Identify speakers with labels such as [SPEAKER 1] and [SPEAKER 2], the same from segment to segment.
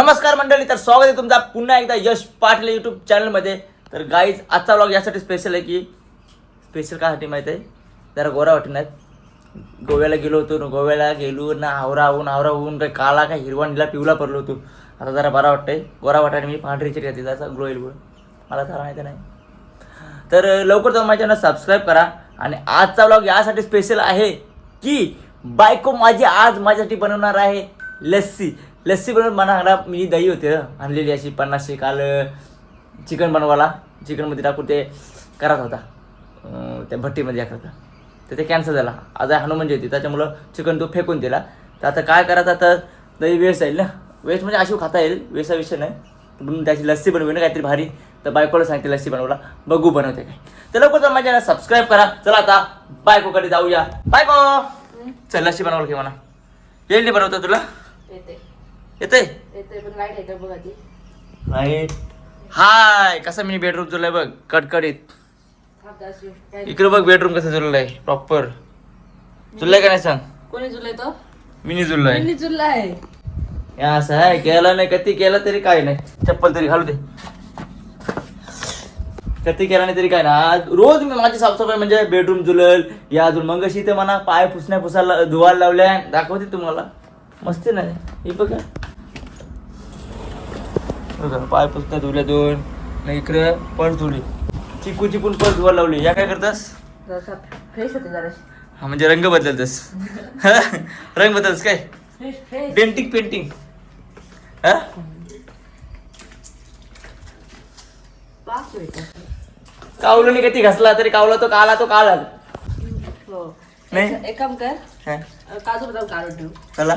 [SPEAKER 1] नमस्कार मंडळी, तर स्वागत आहे तुमचा पुन्हा एकदा यश पाटील यूट्यूब चॅनलमध्ये. तर गाईज आजचा व्लॉग यासाठी स्पेशल आहे की स्पेशल कासाठी माहीत आहे, जरा गोरा वाटणार. गोव्याला गेलो होतो, गोव्याला गेलो ना, आवरा होऊन काही काळा काही हिरवा नीला पिवला पडलो होतो. आता जरा बरा वाटतंय, गोरा वाटायला मी पांढरी चिरी घातली, जरा ग्लो येईल मला तर माहिती नाही. तर लवकर जाऊन माझ्या चॅनल सबस्क्राईब करा. आणि आजचा व्लॉग यासाठी स्पेशल आहे की बायको माझी आज माझ्यासाठी बनवणार आहे लस्सी बनवून बनवणार. मी दही होते आणलेली अशी 50 काल चिकन बनवायला, चिकनमध्ये टाकून ते करत होता त्या भट्टीमध्ये करता, तर ते कॅन्सल झाला. आज हनुमान जयंती, त्याच्यामुळं चिकन तो फेकून दिला. तर आता काय करायचं, आता दही वेस्ट जाईल ना, वेस्ट म्हणजे अशी खाता येईल, वेसा विषय नाही. म्हणून त्याची लस्सी बनवली ना काहीतरी भारी. तर बायकोला सांगते लस्सी बनवला, बघू बनवते काय. तर लवकर माझ्या सबस्क्राईब करा. चला आता बायकोकडे जाऊया. बायको चल लस्सी बनवलं की म्हणा. येईल बनवतो तुला येते
[SPEAKER 2] पण लाईट येते बघा ती.
[SPEAKER 1] लाईट हाय. कसा मी बेडरूम जुळलाय बघ, कडकडीत. इकडे बघ बेडरूम कसं जुळलाय, प्रॉपर जुळलाय का नाही सांग.
[SPEAKER 2] कोणी जुळलाय तो?
[SPEAKER 1] मिनी जुळलाय.
[SPEAKER 2] मिनी जुळलाय.
[SPEAKER 1] या असं आहे, केला नाही कधी केला तरी काय नाही, चप्पल तरी घालू दे. कधी केला नाही तरी काय ना. रोज मी माझी साफसफाई म्हणजे बेडरूम जुळल या अजून मग अशी ते म्हणा पाय पुसायला धुवायला लावल्या, दाखवते तुम्हाला. मस्ती नाही हे बघा, पाय पुसता धुवल्या दोन, नाही इकडं पर्स धुवली, चिकून पर्स धुवायला लावली. या काय करतास?
[SPEAKER 2] फ्रेश होते जरा.
[SPEAKER 1] हा म्हणजे रंग बदलतस. रंग बदलतस काय?
[SPEAKER 2] फ्रेश
[SPEAKER 1] पेंटिंग कावलं नाही कधी घसला तरी कावला तो काला
[SPEAKER 2] हो.
[SPEAKER 1] नाही
[SPEAKER 2] एक काम कर, काजू बदाम काढून ठेव.
[SPEAKER 1] चला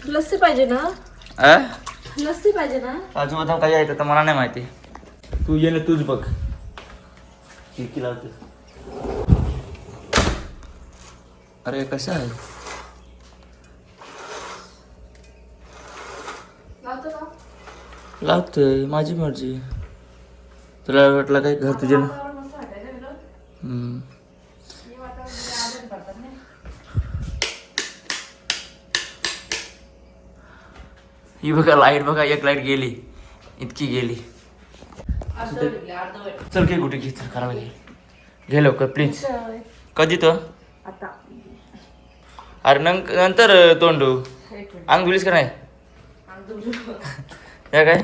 [SPEAKER 2] लस्सी पाहिजे ना, लस्सी पाहिजे ना.
[SPEAKER 1] काजू बदाम काय आहे तर मला नाही माहिती. तू ये ना, तूच बघ. खिडकी लावते. अरे कसं आहे, लावतोय माझी मर्जी. तुला वाटलं काय घर तुझे ही बघा लाईट बघा, एक लाईट गेली, इतकी गेली. चल घे कुठे घे, खराब घे लवकर प्लीज. कधी तो
[SPEAKER 2] आता
[SPEAKER 1] अरे नंतर तोंडू अंग धुलीस का नाही? या काय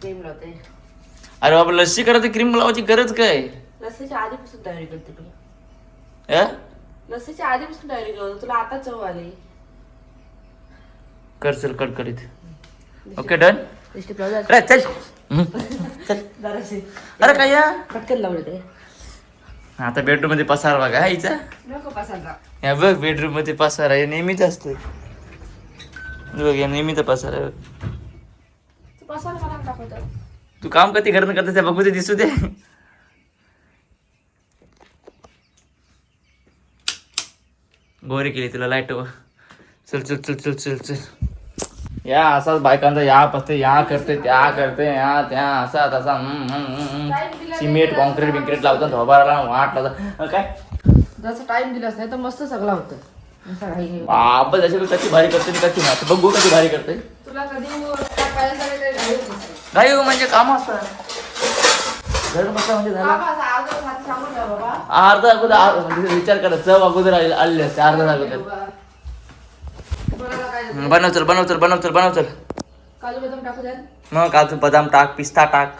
[SPEAKER 2] क्रीम लावते.
[SPEAKER 1] अरे बाबा लस्सी करायची क्रीम लावायची गरज काय?
[SPEAKER 2] लस्सीच्या आधीपासून तयारी करते मी.
[SPEAKER 1] या
[SPEAKER 2] लस्सीच्या आधीपासून तयारी करतो, तुला आता चव आली.
[SPEAKER 1] कर चल कडकडीत. Okay done.
[SPEAKER 2] चल
[SPEAKER 1] अरे चल चल. अरे काय या
[SPEAKER 2] पटकन लावले ते.
[SPEAKER 1] आता बेडरूम मध्ये पसार बघा आईचा.
[SPEAKER 2] नको पसायला.
[SPEAKER 1] या बघ बेडरूम मध्ये पसार आहे, नेहमीच असतं बघ, या नेहमीचा पसार आहे.
[SPEAKER 2] तू पसायला मला दाखवतो.
[SPEAKER 1] तू काम कधी करता त्या बघू दे, दिसू दे. गोरी केली तुला लाईट. चल चल चल चल चल चल. या असाच बायकांचा या पसते, या करते त्या करते, या त्या असा तसा. सिमेंट कॉन्क्रीट बिंक्रीट लावतात, धोबाराला वाट लावतात. काय
[SPEAKER 2] जसं टाइम दिलास नाही तर मस्त सगळं होतं.
[SPEAKER 1] बाबा जशी कशी भारी करते कशी नाही, बघू कशी भारी करते.
[SPEAKER 2] तुला कधी
[SPEAKER 1] नाही म्हणजे काम असतात. घर बसा म्हणजे झालं अर्धा अगोदर विचार करा, चव अगोदर आलेली असते अर्धा अगोदर. बनव चल.
[SPEAKER 2] काजू बदाम टाकू द्या.
[SPEAKER 1] मग काजू बदाम टाक, पिस्ता टाक.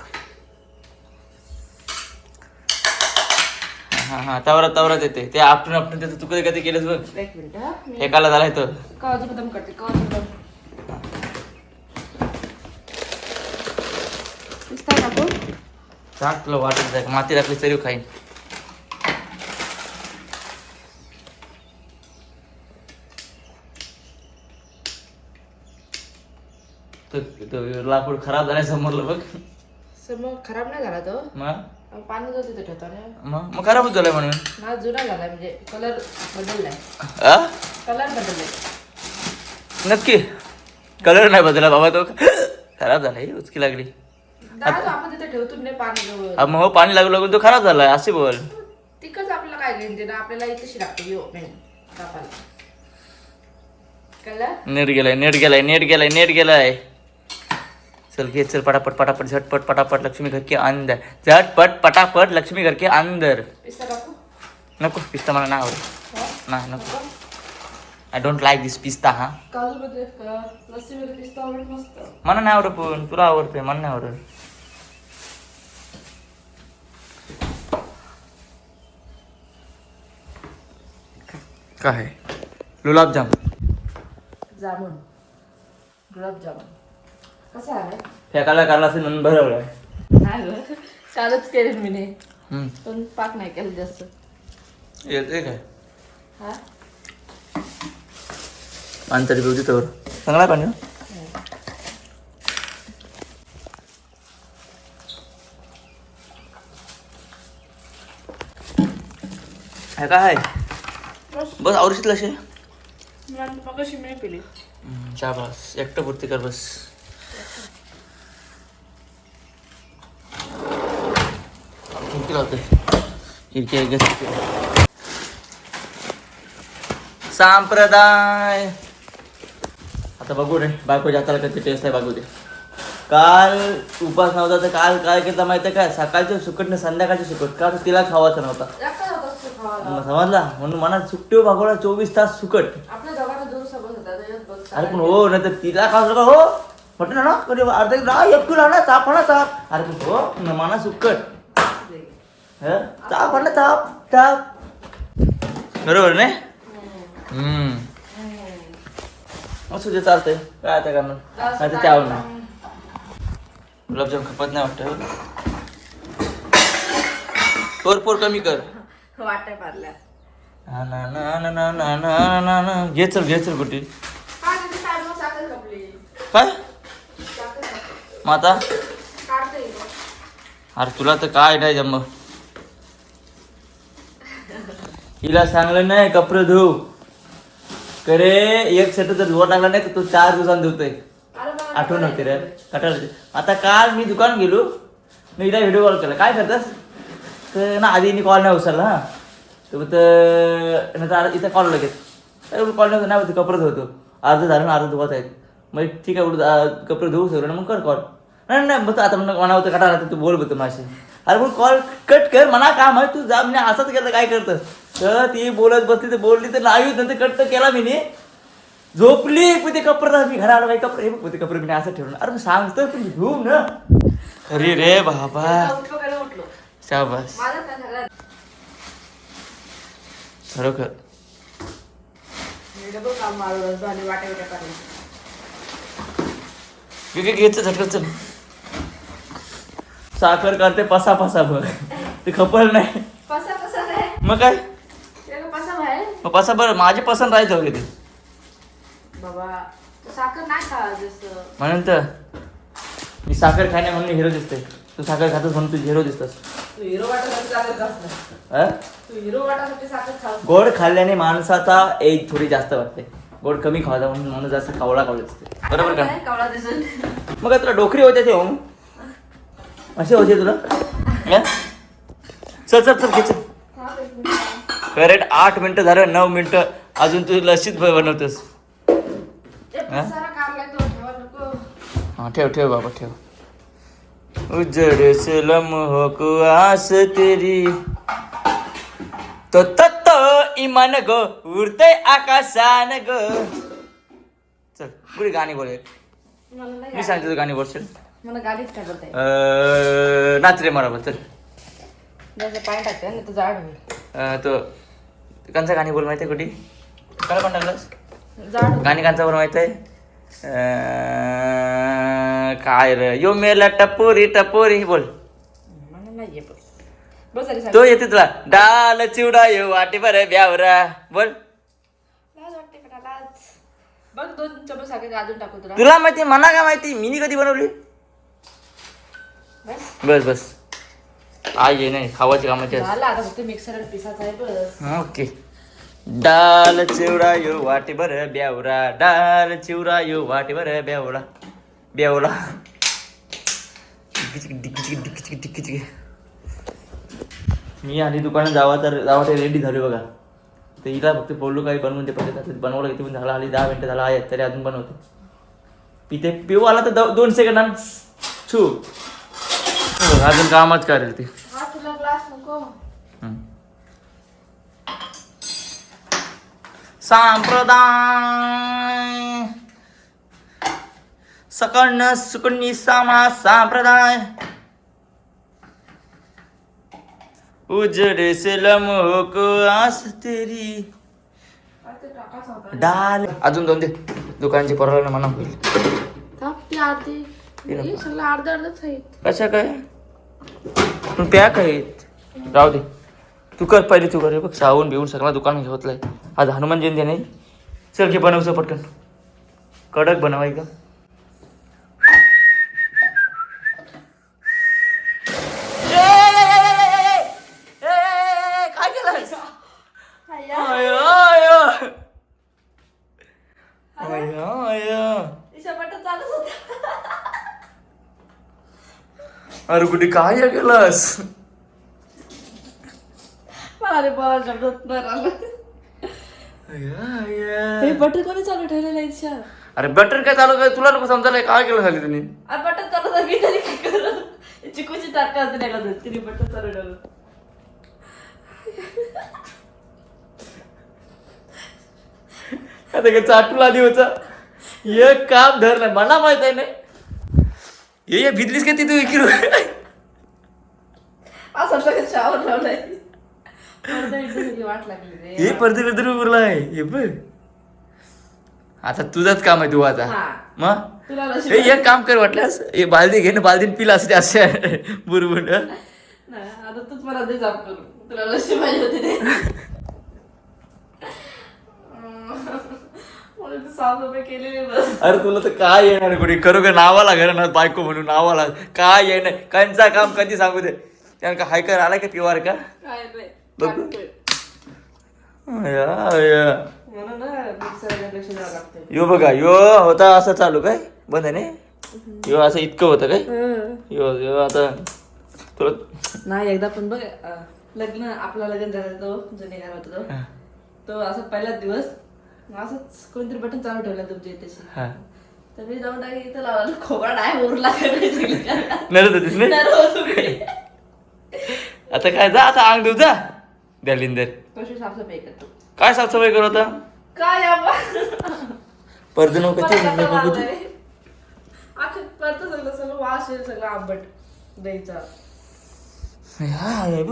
[SPEAKER 1] हा तवरात येते ते आपटून देतो. तू कधी केलंस बघ.
[SPEAKER 2] एक मिनिट.
[SPEAKER 1] एकाला झालाय तो.
[SPEAKER 2] काजू बदाम करते. काजू बदाम पिस्ता टाकू.
[SPEAKER 1] टाक तुला वाटत जाय, माती टाकली तरी खाईन. लाकूड खराब झालाय समोरलं बघ.
[SPEAKER 2] मग खराब नाही झाला तो.
[SPEAKER 1] मग
[SPEAKER 2] पाणी जो तिथे ठेवतो ना,
[SPEAKER 1] मग खराबच झालाय म्हणून.
[SPEAKER 2] ना जुना झालाय म्हणजे कलर बदललाय. कलर बदललाय
[SPEAKER 1] नक्की. कलर नाही बदलला बाबा, तो खराब झालाय, उचकी लागली.
[SPEAKER 2] आपण तिथे ठेवतो नाही पाणी जवळ.
[SPEAKER 1] मग पाणी लागून तो खराब झालाय असे बोल.
[SPEAKER 2] तिकच आपल्याला काय घेऊन देणं, आपल्याला इथेशी लागतो यो मेन कापायला. कलर
[SPEAKER 1] नेट गेलाय चल घे चल पटापट पटापट झटपट पटापट लक्ष्मी घर के अंदर झटपट पटापट लक्ष्मी घर के अंदर
[SPEAKER 2] पिस्ता टाकू
[SPEAKER 1] नको पिस्ता मला नाही आवडत
[SPEAKER 2] हा?
[SPEAKER 1] नाही नको आय डोंट लाईक दिस पिस्ता हा
[SPEAKER 2] काजू मध्ये लस्सीमध्ये पिस्ता आवडत मस्त
[SPEAKER 1] मला नाही आवडत पण तुला आवडतंय मला नाही आवडत काय गुलाबजाम
[SPEAKER 2] जामुन गुलाबजामुन कसं आहे
[SPEAKER 1] फेकायला काढला असेल म्हणून भरवलाय
[SPEAKER 2] नाही गं कालच केलेन मी ने
[SPEAKER 1] हम्म.
[SPEAKER 2] पण पाक नाही केलं जास्त
[SPEAKER 1] येते काय
[SPEAKER 2] हा
[SPEAKER 1] आणि तरी बेवती तर चांगला पाणी आहे काय बस आवडशील असे
[SPEAKER 2] मग कशी मी पिली
[SPEAKER 1] चहा बस एकटं पुरती कर बस खिडकी लावते खिडकी संप्रदाय आता बघू रे बायकोच्या हाताला कधी टेस्ट आहे बघू दे काल उपास नव्हता तर काल काय केलं माहिती आहे काय सकाळच्या सुकटने संध्याकाळची सुकट का तर तिला खावायचा नव्हता समजला म्हणून मनात सुट्टी भागवला 24 तास सुकट
[SPEAKER 2] आपल्या दोघांना दूर सोबत होता त्याच्यात बघ
[SPEAKER 1] अरे पण हो नाही तर तिला खावं का हो म्हटलं ना कधी अर्धा ना एक किलो ना ताप ना ताप अरे पण हो मना सुकट ताप ना ताप ताप बरोबर नाही असू दे चालतंय काय आता करणार नाही तर त्यावर ना गुलाबजाम खपत नाही वाटतं पोर कमी कर
[SPEAKER 2] वाटाय मारल्या
[SPEAKER 1] ना ना ना ना ना ना ना ना घे चल कुठे काय मग आता अरे तुला तर काय नाही जम हिला सांगलं नाही कपडे धुव करे एक शर्ट जर धुवा टाकला नाही तर तो 4 दिवसांनी धुतोय आठवण होते रे कटाळ आता काल मी दुकान गेलो मी हिला व्हिडिओ कॉल केला काय करतास तर ना आधी कॉल नाही उचलला हा तर नंतर इथं कॉल लगेच कॉल नाही होते कपडे धुवतो अर्ध झालं ना अर्ध धुवत आहेत मग ठीक आहे कपडे धुवू सगळं मग कर कॉल नाही बस आता म्हणून मना होतं कटाळा तू बोल बघतो माझे अरे मग कॉल कट कर म्हणा काम आहे तू जा म्हणजे असंच केलं काय करतं तर ती बोलत बसली तर बोलली तर नाही नंतर कट तर केला मी झोपली पण ते कपडे मी घरा आलो काही कपडे हे बघ ते कपडे मी असं ठेवलं अरे सांगतो पण घेऊ ना अरे रे बाबा शाबास खरोखर घ्यायचं झटकत चल साखर करते पसा बघ ते खपल नाही मग काय मग पसा बरं माझी पसंत राहायचं वगैरे ते
[SPEAKER 2] बाबा साखर नाही खा जसं
[SPEAKER 1] म्हणून तर मी साखर खाणे म्हणून हिरो दिसते तू साखर खातोस म्हणून तू हिरो दिसतोस
[SPEAKER 2] तू हिरो वाटासाठी साखर खाऊ
[SPEAKER 1] गोड खाल्ल्याने माणसाचा एज थोडी जास्त वाटते गोड कमी खावायचा म्हणून माणूस जास्त कावळा दिसते बरोबर का
[SPEAKER 2] कावळा दिसून
[SPEAKER 1] मग काय तुला डोकरी होते ते हो असे होते तुला चल घे चल करेक्ट 8 मिनिटं झालं 9 मिनिटं अजून तू लसीच बनवतोस हाँ ठेव बाबा ठेव उजड़ से लम्हों को आस तेरी तो इमान गो उड़ते आकाशान गो चल पुरी गाणी बोल मी सांगते तू गाणी बोलशील
[SPEAKER 2] मला गाडीच काय बोलताय
[SPEAKER 1] नाच रे मला चल
[SPEAKER 2] पाय टाकते ना तर जाड होईल
[SPEAKER 1] तो कांचा गाणी बोल माहिती आहे कुठे काय पण टाकलंस
[SPEAKER 2] जाड
[SPEAKER 1] गाणी कांचा बोल माहिती आहे काय रे यो मेला टपोरी बोल
[SPEAKER 2] मला नाही येत बस अरे
[SPEAKER 1] तो येते तुला डाल चिवडा यो वाटी बरं ब्यावरा बोल
[SPEAKER 2] लाज वाटते का लाज बघ 2 चमच साखर गाजून टाकू
[SPEAKER 1] तुला माहिती मला काय माहिती मिनी कधी बनवली बस आई ये नाही खावाची कामाची
[SPEAKER 2] झालं आता फक्त मिक्सर पिसाचा आहे बस
[SPEAKER 1] ओके डाल चिवडा यो वाटी बरं ब्यावरा डाल चिवडा यो वाटी बरं ब्यावला मी आणि दुकानात जावा तर रेडी झालो बघा तर हिला फक्त बोललो काही बनवून दे पहिले. आता बनवलं किती पण झालं, आली 10 मिनिटं झाला आहे तरी अजून बनवतो. पिते पिऊ आला तर 2 सेकंदात छू अजून कामच करेल ती.
[SPEAKER 2] हा तुला ग्लास नको.
[SPEAKER 1] सांप्रदाय सकर्ण सुकन्नी सामा सांप्रदाय उजड़े से लम्हों को आस तेरी
[SPEAKER 2] ते टाकायचा होता.
[SPEAKER 1] डाल. अजून 2 दे दुकानची परवाला म्हणा होईल.
[SPEAKER 2] ती अर्धी सगळं अर्ध अर्धच आहेत.
[SPEAKER 1] कशा काय पण पॅक आहेत. राहू दे तू कर पहिले तू कर. हे बघ सावून बिवून सगळा दुकान घेतलंय. आज हनुमान जयंती नाही. चल घे बनवचं पटकन. कडक बनवाय का. काय केलंस. अरे कुठे काय केलंस.
[SPEAKER 2] हे बटर कोणी चालू ठेवलेलं आहे इच्छा.
[SPEAKER 1] अरे बटर काय चालू काय तुला नको समजायला. काय केलं खाली तुम्ही.
[SPEAKER 2] बटर चालू तर मी तरी काय करू. चिकूची टाका असते नाही का तिने बटर चालू ठेवलं.
[SPEAKER 1] आता काय चाटूला आधी होता. एक काम धरलं मला माहित आहे नाही. ये भिजलीस का ती तू इकडे.
[SPEAKER 2] असं सगळं शावर लावलाय. वाट लागली रे.
[SPEAKER 1] हे पडदे बिर्दे उरला आहे. हे बघ आता तुझंच काम आहे तू आता. मग
[SPEAKER 2] तुला
[SPEAKER 1] हे एक काम कर वाटल्यास हे बालदी घे ना. बालदीन पिला असते असे बुरबुंड.
[SPEAKER 2] आता तूच मला दे जाप करू. तुला लशी पाहिजे होती ते. ₹7 केलेले बस.
[SPEAKER 1] अरे तुला तर काय येणार कुठे करू का. नावाला घर ना बायको म्हणून नावाला काय येणार. कांचा काम कधी सांगू दे. त्यानं का हायकर आलाय का पिवार का.
[SPEAKER 2] काय रे
[SPEAKER 1] बघ.
[SPEAKER 2] म्हणून ना मिक्सरला लक्ष द्यावं लागतं.
[SPEAKER 1] यो बघा यो होता असं चालू काय बंद आहे. यो असं इतकं होतं काय. यो यो आता तुला
[SPEAKER 2] नाही एकदा पण बघ लग्न आपला लग्न झाला तो जुने घर होता तो असा पहिलाच दिवस असंच कोणतरी बटन चालू ठेवलं तुमच्या इथे. तर मी जाऊन टाकी इथं लावला खोबरा नाही उरला
[SPEAKER 1] आता काय जा आता अंग देऊ जा दलिंदर.
[SPEAKER 2] कशी साफसफाई करतो.
[SPEAKER 1] काय साफसफाई करत होता.
[SPEAKER 2] काय
[SPEAKER 1] पडदे नको
[SPEAKER 2] सगळं वास येईल सगळं आंबट द्यायचा.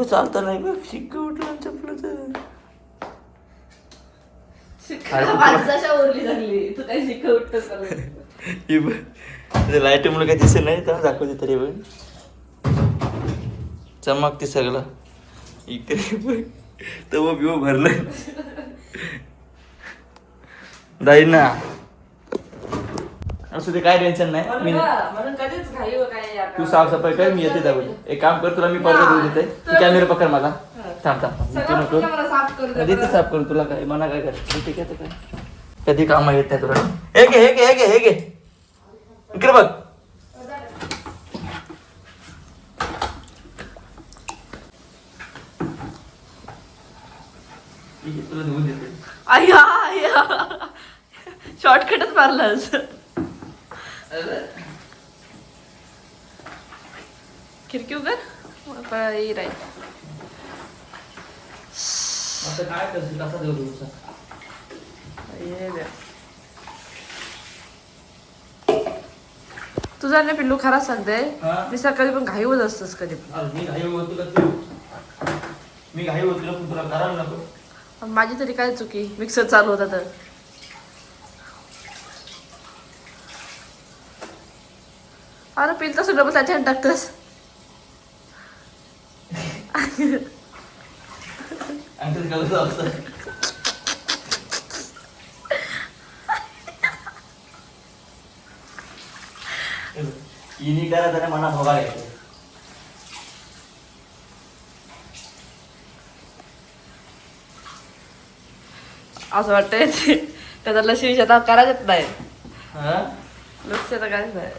[SPEAKER 1] चालता नाही बघ शिक्क उठलं चपलं.
[SPEAKER 2] उरली झाली तू काही शिक्क उठत.
[SPEAKER 1] लाईट मुळे काही दिसत नाही तर दाखवते तरी बघ चमकते सगळं इकडे बघ. तर बिओ भरलं जाईल ना. असं ते काय टेन्शन नाही.
[SPEAKER 2] म्हणून कधीच घाई हो काय.
[SPEAKER 1] तू साफसफाई कर मी येते त्यावेळी. एक काम कर तुला मी परत देऊ देते. तू कॅमेरा पकड माझा. थांब थांब तू नको देते साफ करू तुला काय मना काय कर. ठीक आहे काय कधी काम येत नाही तुला. हे घे हे घे हे घे हे घे इकडे बघ. तुला धुवून देते.
[SPEAKER 2] शॉर्टकटच मारलास. खिडकी उघड राहील.
[SPEAKER 1] आता काय करशील कसा देऊ तुमचा.
[SPEAKER 2] तुझा नाही पिल्लू खराच सांगते. मी सकाळी पण घाई होत असतोस कधी.
[SPEAKER 1] मी घाई होतो का तू. मी घाई होतो पण तुला करायला नको.
[SPEAKER 2] माझी तरी काय चुकी. मिक्सर चालू होता तर अरे पिल तर सगळं त्याच्यात टाकतस.
[SPEAKER 1] इनी करा त्याने मना भोगा घ्यायचं.
[SPEAKER 2] असं वाटतंय त्याचा लशी आता करायचंच नाही. लसी आता काहीच नाही.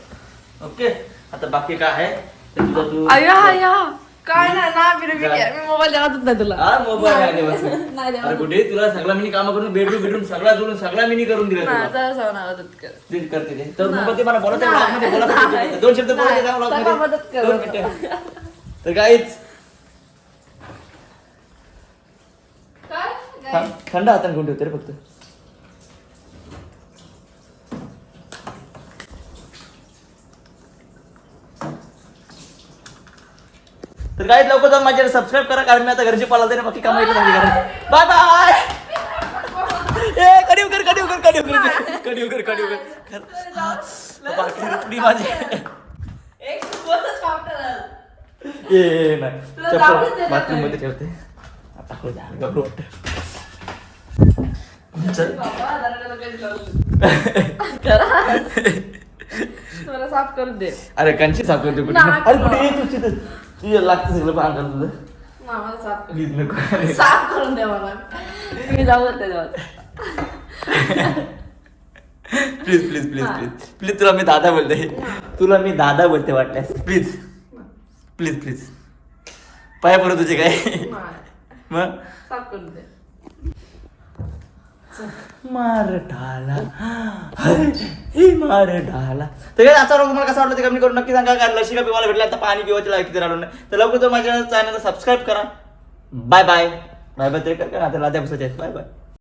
[SPEAKER 1] ओके आता बाकी काय आहे ते तुझं तू.
[SPEAKER 2] अय्या काय नाही ना मी मोबाईल देवातच नाही तुला
[SPEAKER 1] हा मोबाईल नाही देवाच
[SPEAKER 2] नाही देवा
[SPEAKER 1] अरे कुठे तुला सगळा मिनी काम करून बेडरूम सगळा जोडून सगळा मिनी करून दिला तुला.
[SPEAKER 2] मदत कर
[SPEAKER 1] ते करते ते तर मग ते मला बोलत आहे vlog मध्ये बोला दोन शब्द बोलत आहे vlog
[SPEAKER 2] सगळं
[SPEAKER 1] मध्ये
[SPEAKER 2] मदत कर.
[SPEAKER 1] 2 मिनिटं. तर काहीच
[SPEAKER 2] काय
[SPEAKER 1] थंड हाताने घेऊन ठेवते रे फक्त. तर काही लवकर जाऊन माझ्याला सबस्क्राईब करा कारण मी आता घरची पाला ना बाकी काम येतं माझ्या घरात. बाय बाय ए कडिव कर बाकी रुपडी माझी
[SPEAKER 2] एक बोलच वापरलं.
[SPEAKER 1] ए नाही
[SPEAKER 2] तुला जाऊच दे ना
[SPEAKER 1] बाथरूम मध्ये
[SPEAKER 2] तरी.
[SPEAKER 1] ठेवते आता करू द्या गबरू वाटतं.
[SPEAKER 2] बाबा, दरवाजाला कधी लावलं? करा. मला साफ करून दे
[SPEAKER 1] अरे कंची साफ करते कुठे
[SPEAKER 2] नाही.
[SPEAKER 1] अरे कुठे तुझी तुझं लागतं सगळं पाहून तुझं
[SPEAKER 2] मामाला साफ
[SPEAKER 1] प्लीज नको
[SPEAKER 2] साफ करून दे मला मी जाऊ त्याच्यावर
[SPEAKER 1] please please please please please तुला मी दादा बोलते वाटल्यास प्लीज प्लीज प्लीज पाया पडू तुझे काय मग
[SPEAKER 2] साफ करून दे
[SPEAKER 1] मार डाला मार डाला तर काय आजचा व्लॉग तुम्हाला कसा वाटला ते कमेंट करून नक्की सांगा कारण लशी का पिवायला भेटला आता पाणी पिवायचं लाईक किती राहिलो नाही तर लवकर तर माझ्या चॅनलला सबस्क्राईब करा बाय बाय बाय बाय तरी कर आता लाद्या बसायचे बाय बाय